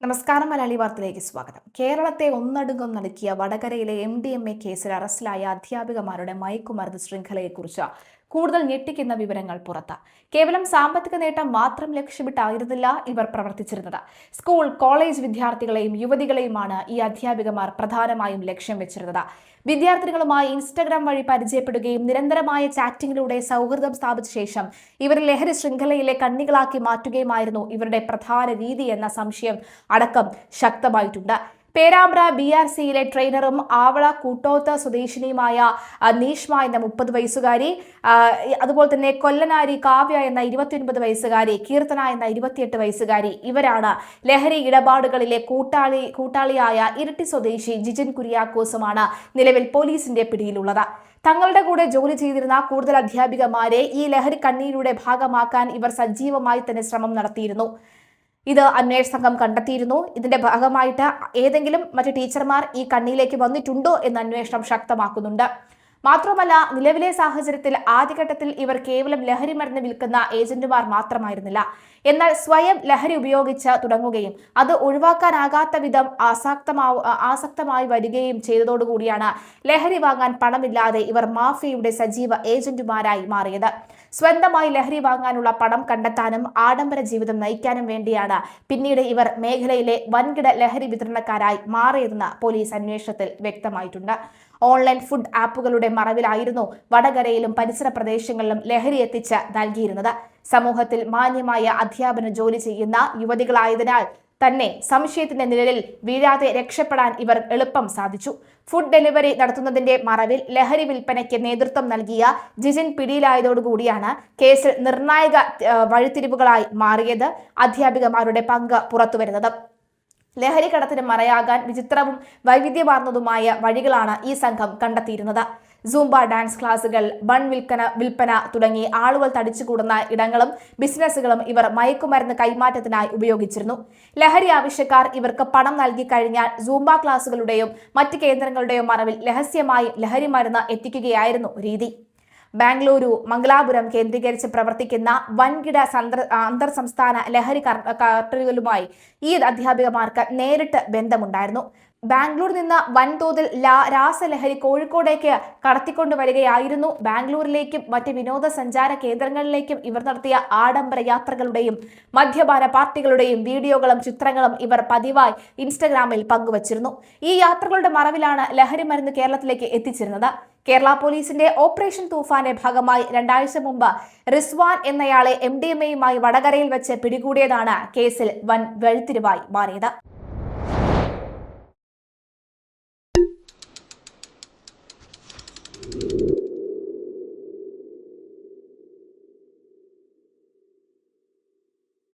നമസ്കാരം. മലയാളി വാർത്തയിലേക്ക് സ്വാഗതം. കേരളത്തെ ഒന്നടങ്കം നടുക്കിയ വടകരയിലെ MDMA കേസിൽ അറസ്റ്റിലായ അധ്യാപികമാരുടെ മയക്കുമരുന്ന് ശൃംഖലയെക്കുറിച്ച് കൂടുതൽ ഞെട്ടിക്കുന്ന വിവരങ്ങൾ പുറത്ത്. കേവലം സാമ്പത്തിക നേട്ടം മാത്രം ലക്ഷ്യമിട്ടായിരുന്നില്ല ഇവർ പ്രവർത്തിച്ചിരുന്നത്. സ്കൂൾ, കോളേജ് വിദ്യാർത്ഥികളെയും യുവതികളെയുമാണ് ഈ അധ്യാപികമാർ പ്രധാനമായും ലക്ഷ്യം വെച്ചിരുന്നത്. വിദ്യാർത്ഥികളുമായി ഇൻസ്റ്റഗ്രാം വഴി പരിചയപ്പെടുകയും നിരന്തരമായ ചാറ്റിംഗിലൂടെ സൗഹൃദം സ്ഥാപിച്ച ശേഷം ഇവർ ലഹരി ശൃംഖലയിലെ കണ്ണികളാക്കി മാറ്റുകയുമായിരുന്നു ഇവരുടെ പ്രധാന രീതി എന്ന സംശയം അടക്കം ശക്തമായിട്ടുണ്ട്. പേരാമ്പ്ര BRCയിലെ ട്രെയിനറും ആവള കൂട്ടോത്ത് സ്വദേശിനിയുമായ നീഷ്മ എന്ന 30 വയസ്സുകാരി, അതുപോലെ തന്നെ കൊല്ലനാരി കാവ്യ എന്ന 29 വയസ്സുകാരി, കീർത്തന എന്ന 28 വയസ്സുകാരി, ഇവരാണ് ലഹരി ഇടപാടുകളിലെ കൂട്ടാളിയായ ഇരിട്ടി സ്വദേശി ജിജിൻ കുര്യാക്കോസുമാണ് നിലവിൽ പോലീസിന്റെ പിടിയിലുള്ളത്. തങ്ങളുടെ കൂടെ ജോലി ചെയ്തിരുന്ന കൂടുതൽ അധ്യാപികമാരെ ഈ ലഹരി കണ്ണിയുടെ ഭാഗമാക്കാൻ ഇവർ സജീവമായി തന്നെ ശ്രമം നടത്തിയിരുന്നു. ഇത് അന്വേഷണ സംഘം കണ്ടെത്തിയിരുന്നു. ഇതിന്റെ ഭാഗമായിട്ട് ഏതെങ്കിലും മറ്റു ടീച്ചർമാർ ഈ കണ്ണിയിലേക്ക് വന്നിട്ടുണ്ടോ എന്ന് അന്വേഷണം ശക്തമാക്കുന്നുണ്ട്. മാത്രമല്ല, നിലവിലെ സാഹചര്യത്തിൽ ആദ്യഘട്ടത്തിൽ ഇവർ കേവലം ലഹരി മരുന്ന് വിൽക്കുന്ന ഏജന്റുമാർ മാത്രമായിരുന്നില്ല. എന്നാൽ സ്വയം ലഹരി ഉപയോഗിച്ച് തുടങ്ങുകയും അത് ഒഴിവാക്കാനാകാത്ത വിധം ആസക്തമായി വരികയും ചെയ്തതോടുകൂടിയാണ് ലഹരി വാങ്ങാൻ പണമില്ലാതെ ഇവർ മാഫിയയുടെ സജീവ ഏജന്റുമാരായി മാറിയത്. സ്വന്തമായി ലഹരി വാങ്ങാനുള്ള പണം കണ്ടെത്താനും ആഡംബര ജീവിതം നയിക്കാനും വേണ്ടിയാണ് പിന്നീട് ഇവർ മേഖലയിലെ വൻകിട ലഹരി വിതരണക്കാരായി മാറിയതെന്ന് പോലീസ് അന്വേഷണത്തിൽ വ്യക്തമായിട്ടുണ്ട്. ഓൺലൈൻ ഫുഡ് ആപ്പുകളുടെ മറവിലായിരുന്നു വടകരയിലും പരിസര പ്രദേശങ്ങളിലും ലഹരി എത്തിച്ച് നൽകിയിരുന്നത്. സമൂഹത്തിൽ മാന്യമായ അധ്യാപന ജോലി ചെയ്യുന്ന യുവതികളായതിനാൽ തന്നെ സംശയത്തിന്റെ നിഴലിൽ വീഴാതെ രക്ഷപ്പെടാൻ ഇവർ എളുപ്പം സാധിച്ചു. ഫുഡ് ഡെലിവറി നടത്തുന്നതിന്റെ മറവിൽ ലഹരി വിൽപ്പനയ്ക്ക് നേതൃത്വം നൽകിയ ജിജിൻ പിടിയിലായതോടുകൂടിയാണ് കേസിൽ നിർണായക വഴിത്തിരിവുകളായി മാറിയത് അധ്യാപികമാരുടെ പങ്ക് പുറത്തുവരുന്നത്. ലഹരി കടത്തിന് മറയാകാൻ വിചിത്രവും വൈവിധ്യമാർന്നതുമായ വഴികളാണ് ഈ സംഘം കണ്ടെത്തിയിരുന്നത്. സൂംബ ഡാൻസ് ക്ലാസുകൾ, ബൺ വിൽപ്പന തുടങ്ങി ആളുകൾ തടിച്ചുകൂടുന്ന ഇടങ്ങളും ബിസിനസ്സുകളും ഇവർ മയക്കുമരുന്ന് കൈമാറ്റത്തിനായി ഉപയോഗിച്ചിരുന്നു. ലഹരി ആവശ്യക്കാർ ഇവർക്ക് പണം നൽകി കഴിഞ്ഞാൽ സൂംബ ക്ലാസുകളുടെയും മറ്റ് കേന്ദ്രങ്ങളുടെയും മറവിൽ രഹസ്യമായി ലഹരി മരുന്ന് എത്തിക്കുകയായിരുന്നു രീതി. ബാംഗ്ലൂരു, മംഗലാപുരം കേന്ദ്രീകരിച്ച് പ്രവർത്തിക്കുന്ന വൻകിട അന്തർ സംസ്ഥാന ലഹരി കാർട്ടലുകളുമായി ഈ അധ്യാപികമാർക്ക് നേരിട്ട് ബന്ധമുണ്ടായിരുന്നു. ബാംഗ്ലൂരിൽ നിന്ന് വൻതോതിൽ രാസലഹരി കോഴിക്കോടേക്ക് കടത്തിക്കൊണ്ടുവരികയായിരുന്നു. ബാംഗ്ലൂരിലേക്കും മറ്റ് വിനോദസഞ്ചാര കേന്ദ്രങ്ങളിലേക്കും ഇവർ നടത്തിയ ആഡംബര യാത്രകളുടെയും മദ്യപാന പാർട്ടികളുടെയും വീഡിയോകളും ചിത്രങ്ങളും ഇവർ പതിവായി ഇൻസ്റ്റഗ്രാമിൽ പങ്കുവച്ചിരുന്നു. ഈ യാത്രകളുടെ മറവിലാണ് ലഹരി മരുന്ന് കേരളത്തിലേക്ക് എത്തിച്ചിരുന്നത്. കേരള പോലീസിന്റെ ഓപ്പറേഷൻ തൂഫാന്റെ ഭാഗമായി 2 ആഴ്ച മുമ്പ് റിസ്വാൻ എന്നയാളെ MDMAയുമായി വടകരയിൽ വെച്ച് പിടികൂടിയതാണ് കേസിൽ വൻ വഴിത്തിരിവായി മാറിയത്.